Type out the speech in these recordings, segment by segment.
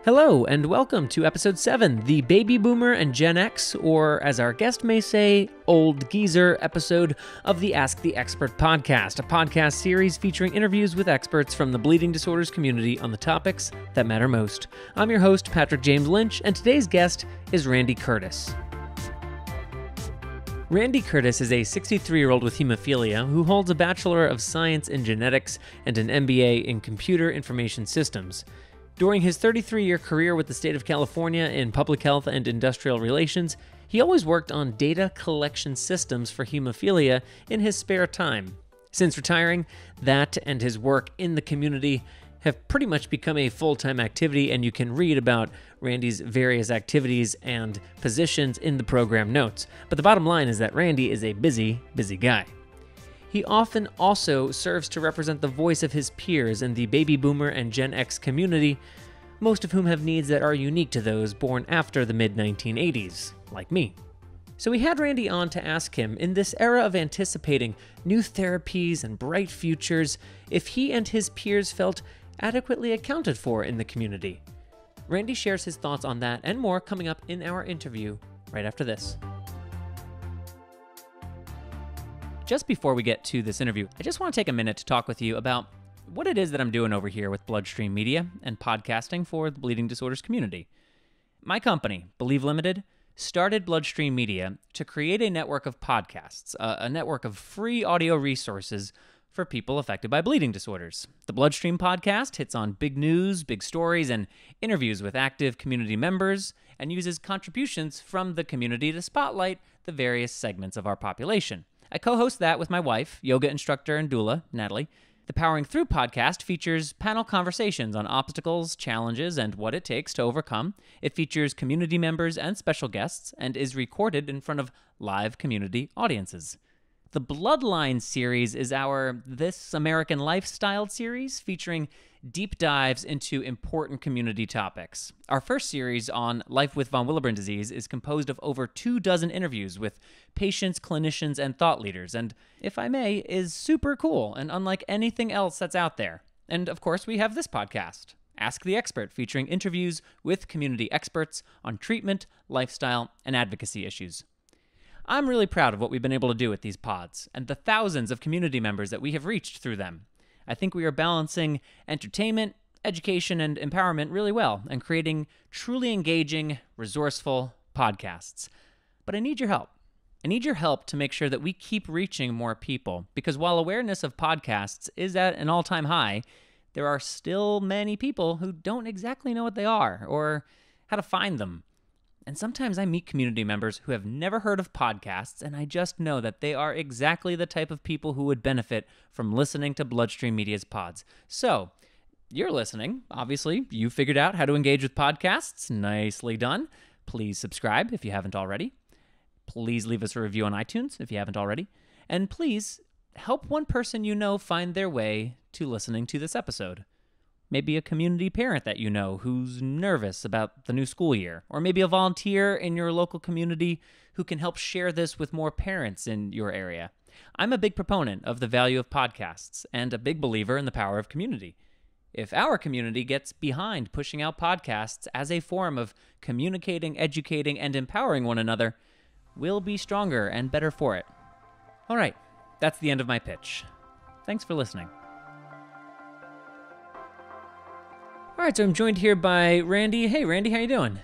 Hello, and welcome to Episode 7, the Baby Boomer and Gen X, or as our guest may say, Old Geezer episode of the Ask the Expert podcast, a podcast series featuring interviews with experts from the bleeding disorders community on the topics that matter most. I'm your host, Patrick James Lynch, and today's guest is Randy Curtis. Randy Curtis is a 63-year-old with hemophilia who holds a Bachelor of Science in Genetics and an MBA in Computer Information Systems. During his 33-year career with the state of California in public health and industrial relations, he always worked on data collection systems for hemophilia in his spare time. Since retiring, that and his work in the community have pretty much become a full-time activity, and you can read about Randy's various activities and positions in the program notes. But the bottom line is that Randy is a busy, busy guy. He often also serves to represent the voice of his peers in the baby boomer and Gen X community, most of whom have needs that are unique to those born after the mid-1980s, like me. So we had Randy on to ask him, in this era of anticipating new therapies and bright futures, if he and his peers felt adequately accounted for in the community. Randy shares his thoughts on that and more coming up in our interview right after this. Just before we get to this interview, I just want to take a minute to talk with you about what it is that I'm doing over here with BloodStream Media and podcasting for the bleeding disorders community. My company, Believe Limited, started BloodStream Media to create a network of podcasts, a network of free audio resources for people affected by bleeding disorders. The BloodStream podcast hits on big news, big stories, and interviews with active community members, and uses contributions from the community to spotlight the various segments of our population. I co-host that with my wife, yoga instructor and doula, Natalie. The Powering Through podcast features panel conversations on obstacles, challenges, and what it takes to overcome. It features community members and special guests, and is recorded in front of live community audiences. The Bloodline series is our This American Lifestyle series, featuring deep dives into important community topics. Our first series on life with von Willebrand disease is composed of over 24 interviews with patients, clinicians, and thought leaders, and, if I may, is super cool and unlike anything else that's out there. And, of course, we have this podcast, Ask the Expert, featuring interviews with community experts on treatment, lifestyle, and advocacy issues. I'm really proud of what we've been able to do with these pods, and the thousands of community members that we have reached through them. I think we are balancing entertainment, education, and empowerment really well, and creating truly engaging, resourceful podcasts. But I need your help. I need your help to make sure that we keep reaching more people, because while awareness of podcasts is at an all-time high, there are still many people who don't exactly know what they are, or how to find them. And sometimes I meet community members who have never heard of podcasts, and I just know that they are exactly the type of people who would benefit from listening to BloodStream Media's pods. So, you're listening. Obviously, you figured out how to engage with podcasts. Nicely done. Please subscribe if you haven't already. Please leave us a review on iTunes if you haven't already. And please help one person you know find their way to listening to this episode. Maybe a community parent that you know who's nervous about the new school year, or maybe a volunteer in your local community who can help share this with more parents in your area. I'm a big proponent of the value of podcasts and a big believer in the power of community. If our community gets behind pushing out podcasts as a form of communicating, educating, and empowering one another, we'll be stronger and better for it. All right, that's the end of my pitch. Thanks for listening. All right, so I'm joined here by Randy. Hey, Randy, how you doing?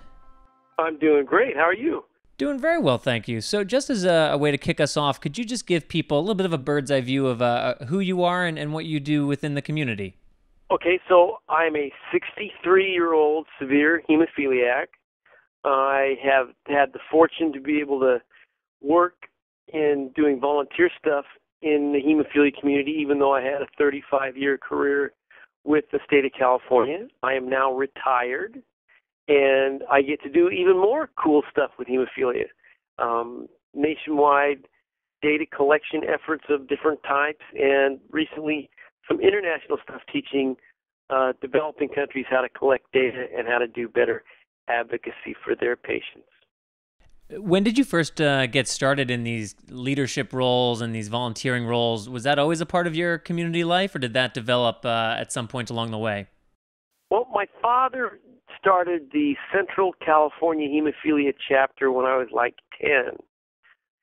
I'm doing great. How are you? Doing very well, thank you. So just as a way to kick us off, could you just give people a little bit of a bird's eye view of who you are and what you do within the community? Okay, so I'm a 63-year-old severe hemophiliac. I have had the fortune to be able to work in doing volunteer stuff in the hemophilia community, even though I had a 35-year career with the state of California. I am now retired, and I get to do even more cool stuff with hemophilia. Nationwide data collection efforts of different types, and recently some international stuff teaching developing countries how to collect data and how to do better advocacy for their patients. When did you first get started in these leadership roles and these volunteering roles? Was that always a part of your community life, or did that develop at some point along the way? Well, my father started the Central California Hemophilia chapter when I was like 10.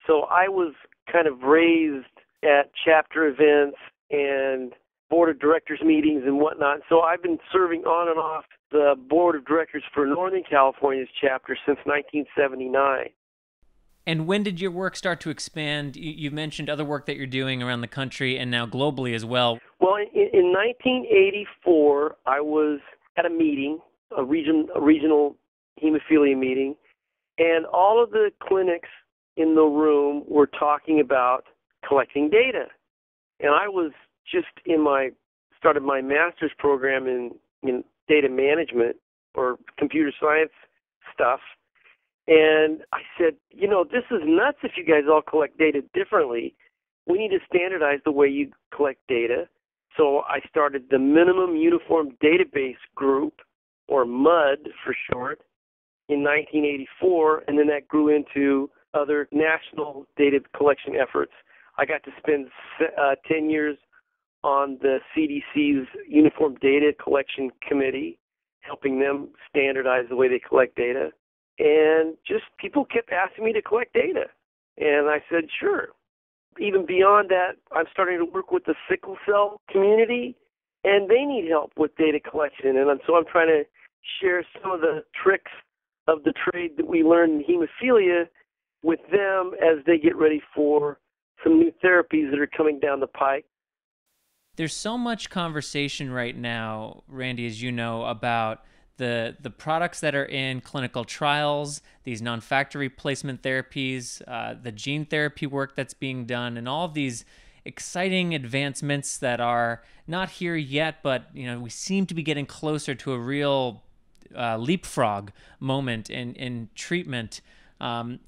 So I was kind of raised at chapter events and board of directors meetings and whatnot. So I've been serving on and off the board of directors for Northern California's chapter since 1979. And when did your work start to expand? You mentioned other work that you're doing around the country and now globally as well. Well, in 1984, I was at a meeting, a regional hemophilia meeting, and all of the clinics in the room were talking about collecting data. And I was just started my master's program in data management or computer science stuff. And I said, this is nuts if you guys all collect data differently. We need to standardize the way you collect data. So I started the Minimum Uniform Database Group, or MUD for short, in 1984, and then that grew into other national data collection efforts. I got to spend 10 years on the CDC's Uniform Data Collection Committee, helping them standardize the way they collect data. And just people kept asking me to collect data. And I said, sure. Even beyond that, I'm starting to work with the sickle cell community, and they need help with data collection. And so I'm trying to share some of the tricks of the trade that we learned in hemophilia with them as they get ready for some new therapies that are coming down the pike. There's so much conversation right now, Randy, as you know, about the products that are in clinical trials, these non-factor replacement therapies, the gene therapy work that's being done, and all of these exciting advancements that are not here yet, but we seem to be getting closer to a real leapfrog moment in treatment. And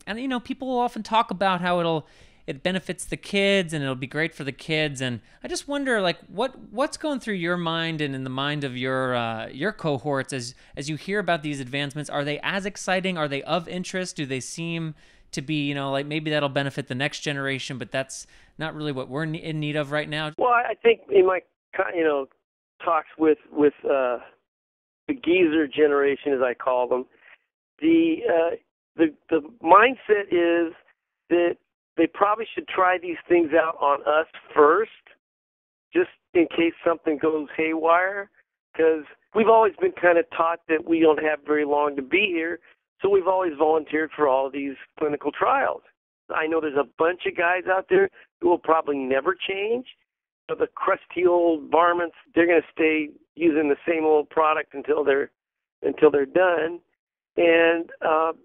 people will often talk about how it benefits the kids and it'll be great for the kids. And I just wonder, what's going through your mind and in the mind of your cohorts as you hear about these advancements? Are they as exciting? Are they of interest? Do they seem to be, maybe that'll benefit the next generation, but that's not really what we're in need of right now? Well, I think in my, talks with the geezer generation, as I call them, the mindset is that they probably should try these things out on us first, just in case something goes haywire, because we've always been kind of taught that we don't have very long to be here, so we've always volunteered for all of these clinical trials. I know there's a bunch of guys out there who will probably never change. So the crusty old varmints, they're going to stay using the same old product until they're done, and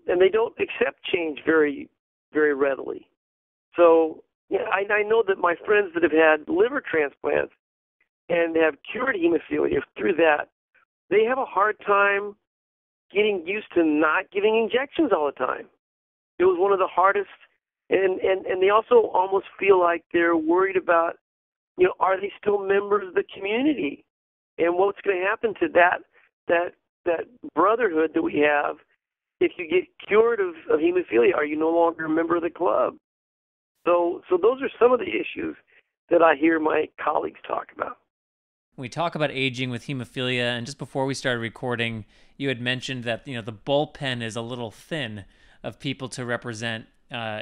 they don't accept change very, very readily. So I know that my friends that have had liver transplants and have cured hemophilia through that, they have a hard time getting used to not giving injections all the time. It was one of the hardest, and they also almost feel like they're worried about, are they still members of the community? And what's going to happen to that brotherhood that we have if you get cured of hemophilia? Are you no longer a member of the club? So those are some of the issues that I hear my colleagues talk about. We talk about aging with hemophilia, and just before we started recording, you had mentioned that the bullpen is a little thin of people to represent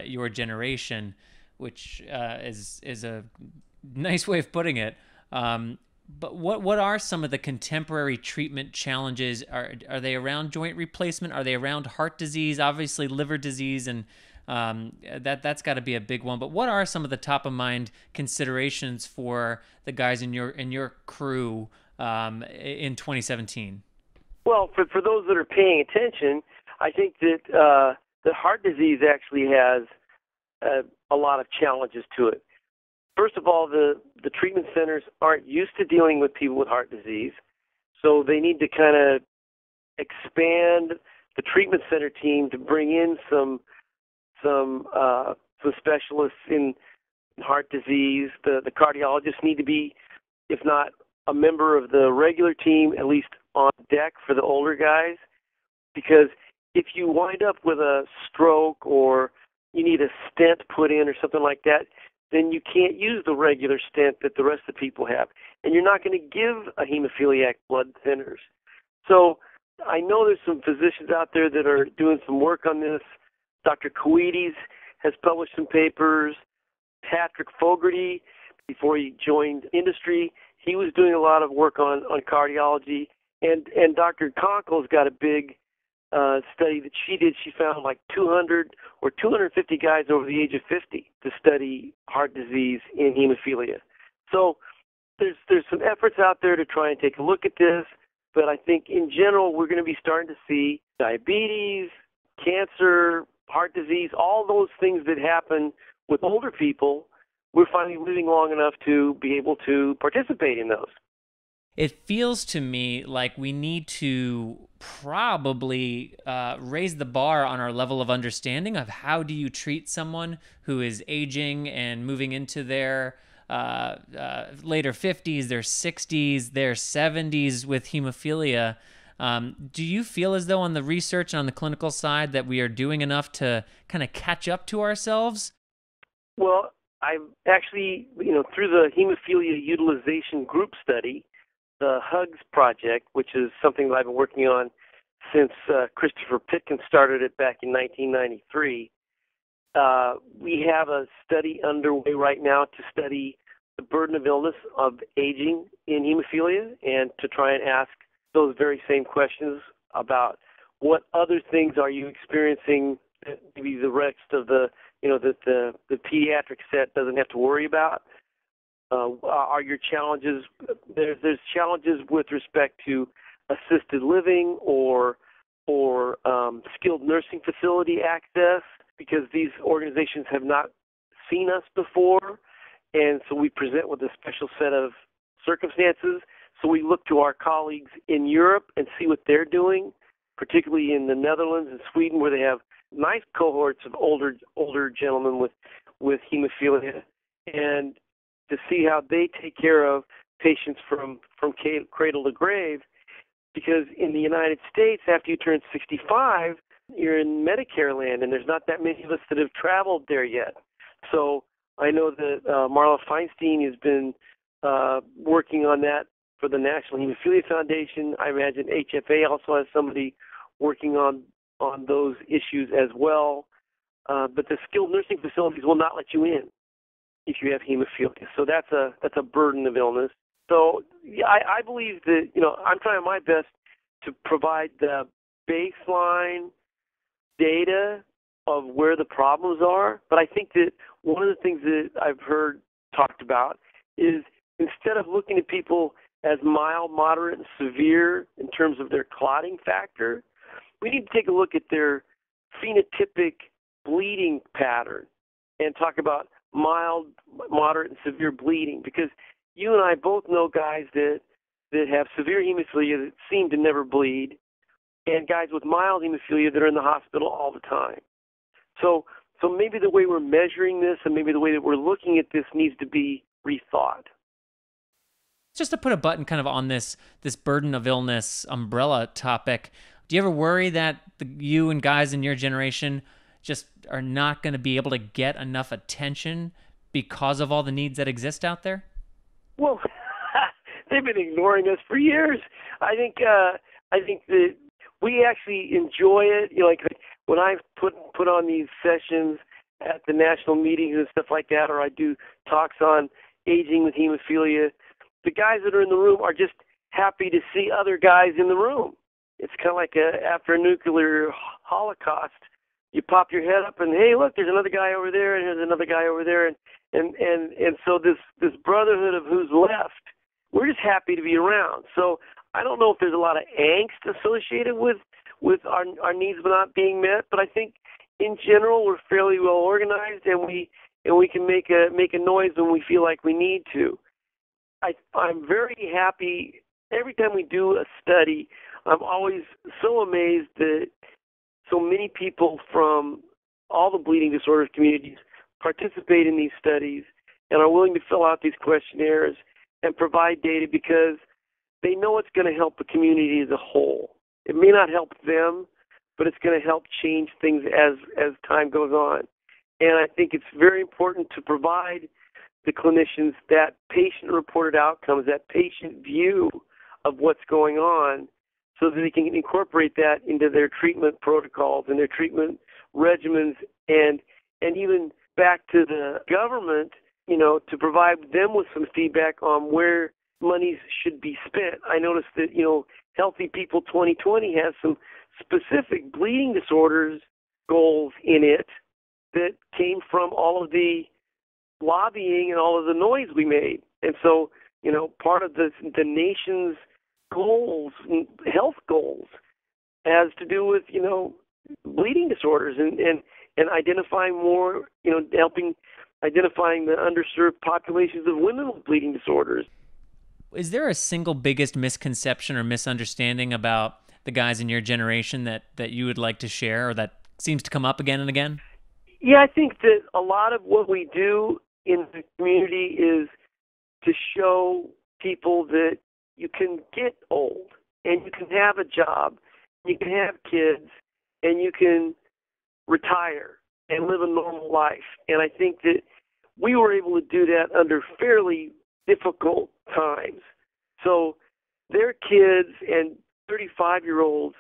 your generation, which is a nice way of putting it. But what are some of the contemporary treatment challenges? Are they around joint replacement? Are they around heart disease? Obviously, liver disease, and that's got to be a big one. But what are some of the top of mind considerations for the guys in your crew in 2017? Well, for those that are paying attention, I think that the heart disease actually has a lot of challenges to it. First of all, the treatment centers aren't used to dealing with people with heart disease, so they need to kind of expand the treatment center team to bring in some specialists in heart disease. The cardiologists need to be, if not a member of the regular team, at least on deck for the older guys, because if you wind up with a stroke or you need a stent put in or something like that, then you can't use the regular stent that the rest of the people have, and you're not going to give a hemophiliac blood thinners. So I know there's some physicians out there that are doing some work on this. Dr. Coedes has published some papers. Patrick Fogarty, before he joined industry, he was doing a lot of work on cardiology. And Dr. Conkle's got a big study that she did. She found like 200 or 250 guys over the age of 50 to study heart disease in hemophilia. So there's some efforts out there to try and take a look at this, but I think in general we're going to be starting to see diabetes, cancer, heart disease, all those things that happen with older people. We're finally living long enough to be able to participate in those. It feels to me like we need to probably raise the bar on our level of understanding of how do you treat someone who is aging and moving into their later 50s, their 60s, their 70s with hemophilia. Do you feel as though on the research and on the clinical side that we are doing enough to kind of catch up to ourselves? Well, I've actually, through the Hemophilia Utilization Group Study, the HUGS project, which is something that I've been working on since Christopher Pitkin started it back in 1993. We have a study underway right now to study the burden of illness of aging in hemophilia and to try and ask those very same questions about what other things are you experiencing that maybe the rest of the pediatric set doesn't have to worry about. Are your challenges, there's challenges with respect to assisted living or skilled nursing facility access, because these organizations have not seen us before, and so we present with a special set of circumstances. So we look to our colleagues in Europe and see what they're doing, particularly in the Netherlands and Sweden, where they have nice cohorts of older gentlemen with hemophilia, and to see how they take care of patients from cradle to grave. Because in the United States, after you turn 65, you're in Medicare land, and there's not that many of us that have traveled there yet. So I know that Marla Feinstein has been working on that for the National Hemophilia Foundation. I imagine HFA also has somebody working on those issues as well. But the skilled nursing facilities will not let you in if you have hemophilia. So that's a burden of illness. So yeah, I believe that, I'm trying my best to provide the baseline data of where the problems are. But I think that one of the things that I've heard talked about is instead of looking at people as mild, moderate, and severe in terms of their clotting factor, we need to take a look at their phenotypic bleeding pattern and talk about mild, moderate, and severe bleeding, because you and I both know guys that have severe hemophilia that seem to never bleed, and guys with mild hemophilia that are in the hospital all the time. So maybe the way we're measuring this and maybe the way that we're looking at this needs to be rethought. Just to put a button kind of on this burden of illness umbrella topic, do you ever worry that you and guys in your generation just are not going to be able to get enough attention because of all the needs that exist out there? Well, they've been ignoring us for years. I think that we actually enjoy it. Like when I put on these sessions at the national meetings and stuff like that, or I do talks on aging with hemophilia, the guys that are in the room are just happy to see other guys in the room. It's kind of like after a nuclear holocaust, you pop your head up and, hey, look, there's another guy over there, and there's another guy over there, and so this brotherhood of who's left, we're just happy to be around. So I don't know if there's a lot of angst associated with our needs not being met, but I think in general we're fairly well organized, and we can make a noise when we feel like we need to. I'm very happy every time we do a study. I'm always so amazed that so many people from all the bleeding disorders communities participate in these studies and are willing to fill out these questionnaires and provide data, because they know it's going to help the community as a whole. It may not help them, but it's going to help change things as time goes on. And I think it's very important to provide the clinicians that patient-reported outcomes, that patient view of what's going on, so that they can incorporate that into their treatment protocols and their treatment regimens, and even back to the government, to provide them with some feedback on where monies should be spent. I noticed that, Healthy People 2020 has some specific bleeding disorders goals in it that came from all of the lobbying and all of the noise we made. And so, part of the nation's goals, health goals, has to do with, bleeding disorders and identifying more, identifying the underserved populations of women with bleeding disorders. Is there a single biggest misconception or misunderstanding about the guys in your generation that you would like to share, or that seems to come up again and again? Yeah, I think that a lot of what we do in the community is to show people that you can get old and you can have a job, you can have kids, and you can retire and live a normal life. And I think that we were able to do that under fairly difficult times. So their kids and 35-year-olds,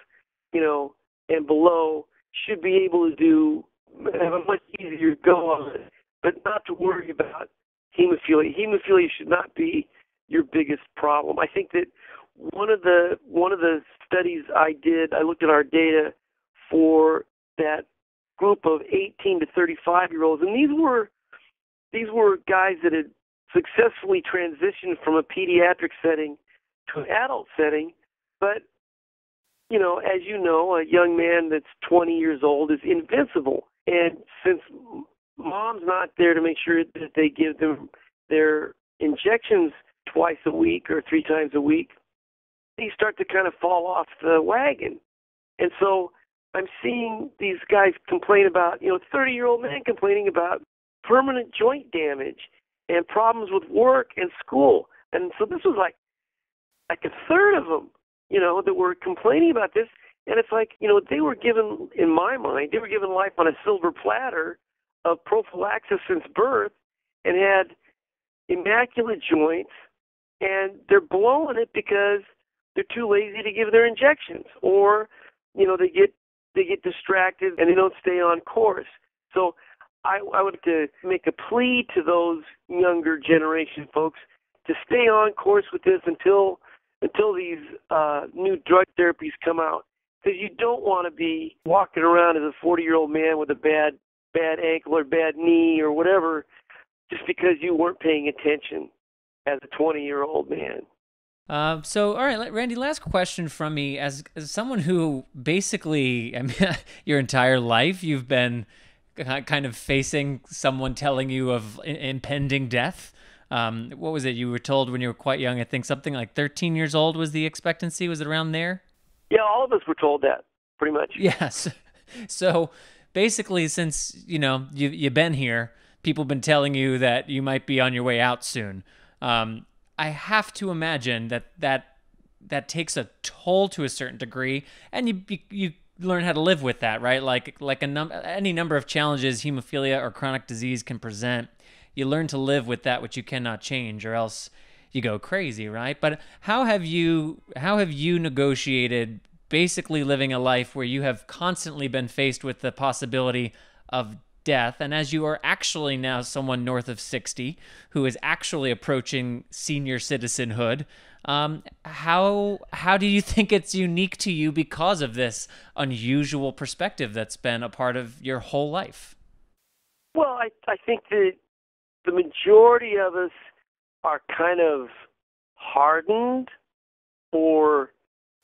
and below should be able to have a much easier go on it, but not to worry about hemophilia. Hemophilia should not be your biggest problem. I think that one of the studies I did, I looked at our data for that group of 18 to 35-year-olds, and these were guys that had successfully transitioned from a pediatric setting to an adult setting. But, as you know, a young man that's 20 years old is invincible. And since mom's not there to make sure that they give them their injections twice a week or 3 times a week, they start to kind of fall off the wagon. And so I'm seeing these guys complain about, 30-year-old men complaining about permanent joint damage and problems with work and school. And so this was like a third of them, that were complaining about this. And it's like, they were given, in my mind, they were given life on a silver platter of prophylaxis since birth and had immaculate joints, and they're blowing it because they're too lazy to give their injections, or, they get distracted and they don't stay on course. So I would like to make a plea to those younger generation folks to stay on course with this until these new drug therapies come out, because you don't want to be walking around as a 40-year-old man with a bad ankle or bad knee or whatever, just because you weren't paying attention as a 20-year-old man. All right, Randy, last question from me. As someone who basically, your entire life, you've been kind of facing someone telling you of impending death. What was it you were told when you were quite young? I think something like 13 years old was the expectancy. Was it around there? Yeah, all of us were told that, pretty much. Yes. So basically, since, you've been here, people have been telling you that you might be on your way out soon. I have to imagine that takes a toll to a certain degree, and you learn how to live with that, right? Like any number of challenges hemophilia or chronic disease can present, you learn to live with that which you cannot change, or else you go crazy, right? But how have you negotiated basically living a life where you have constantly been faced with the possibility of death, and as you are actually now someone north of 60 who is actually approaching senior citizenhood, how do you think it's unique to you because of this unusual perspective that's been a part of your whole life? Well, I think that the majority of us are kind of hardened, or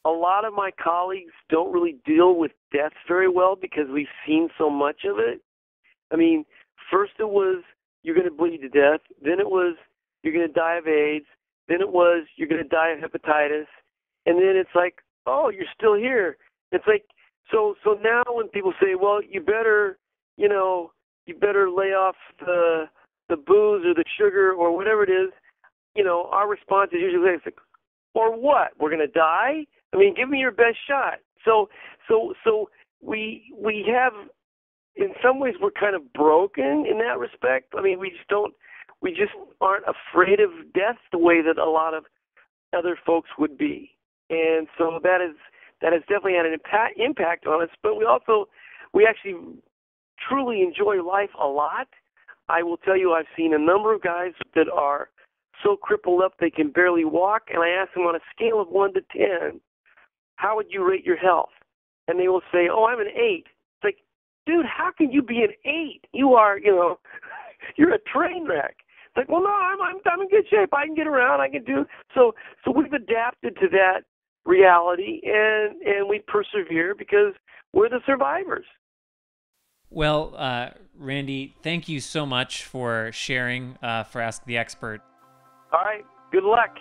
a lot of my colleagues don't really deal with death very well because we've seen so much of it. I mean, first it was, you're going to bleed to death. Then it was, you're going to die of AIDS. Then it was, you're going to die of hepatitis. And then it's like, oh, you're still here. It's like, so now when people say, well, you better lay off the booze or the sugar or whatever it is, our response is usually like, or what? We're going to die? I mean, give me your best shot. So we have, in some ways, we're kind of broken in that respect. I mean, we just aren't afraid of death the way that a lot of other folks would be. And so that is that has definitely had an impact on us. But we actually truly enjoy life a lot. I will tell you, I've seen a number of guys that are so crippled up they can barely walk, and I ask them on a scale of 1 to 10, how would you rate your health? And they will say, oh, I'm an 8. It's like, dude, how can you be an 8? You are, you're a train wreck. It's like, well, no, I'm in good shape. I can get around. I can do. So we've adapted to that reality, and we persevere because we're the survivors. Well, Randy, thank you so much for sharing for Ask the Expert. All right. Good luck.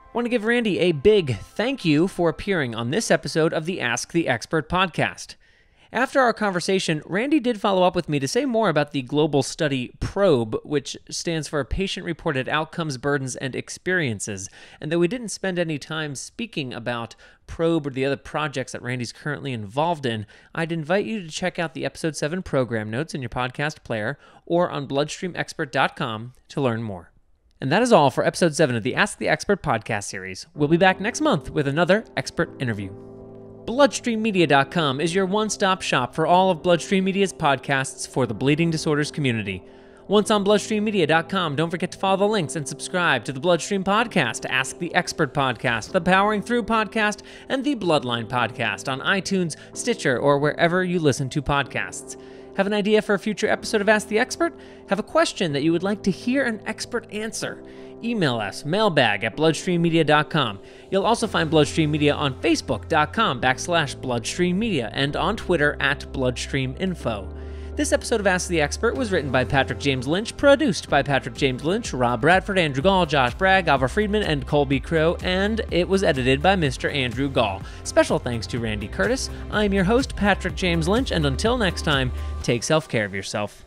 I want to give Randy a big thank you for appearing on this episode of the Ask the Expert podcast. After our conversation, Randy did follow up with me to say more about the global study PROBE, which stands for Patient-Reported Outcomes, Burdens, and Experiences. And though we didn't spend any time speaking about PROBE or the other projects that Randy's currently involved in, I'd invite you to check out the Episode 7 program notes in your podcast player or on BloodStreamExpert.com to learn more. And that is all for Episode 7 of the Ask the Expert podcast series. We'll be back next month with another expert interview. BloodStreamMedia.com is your one-stop shop for all of BloodStream Media's podcasts for the bleeding disorders community. Once on BloodStreamMedia.com, don't forget to follow the links and subscribe to the BloodStream podcast, Ask the Expert podcast, the Powering Through podcast, and the Bloodline podcast on iTunes, Stitcher, or wherever you listen to podcasts. Have an idea for a future episode of Ask the Expert? Have a question that you would like to hear an expert answer? Email us, mailbag@bloodstreammedia.com. You'll also find Bloodstream Media on Facebook.com/BloodstreamMedia and on Twitter @BloodstreamInfo. This episode of Ask the Expert was written by Patrick James Lynch, produced by Patrick James Lynch, Rob Bradford, Andrew Gall, Josh Bragg, Alva Friedman, and Colby Crow, and it was edited by Mr. Andrew Gall. Special thanks to Randy Curtis. I'm your host, Patrick James Lynch, and until next time, take self-care of yourself.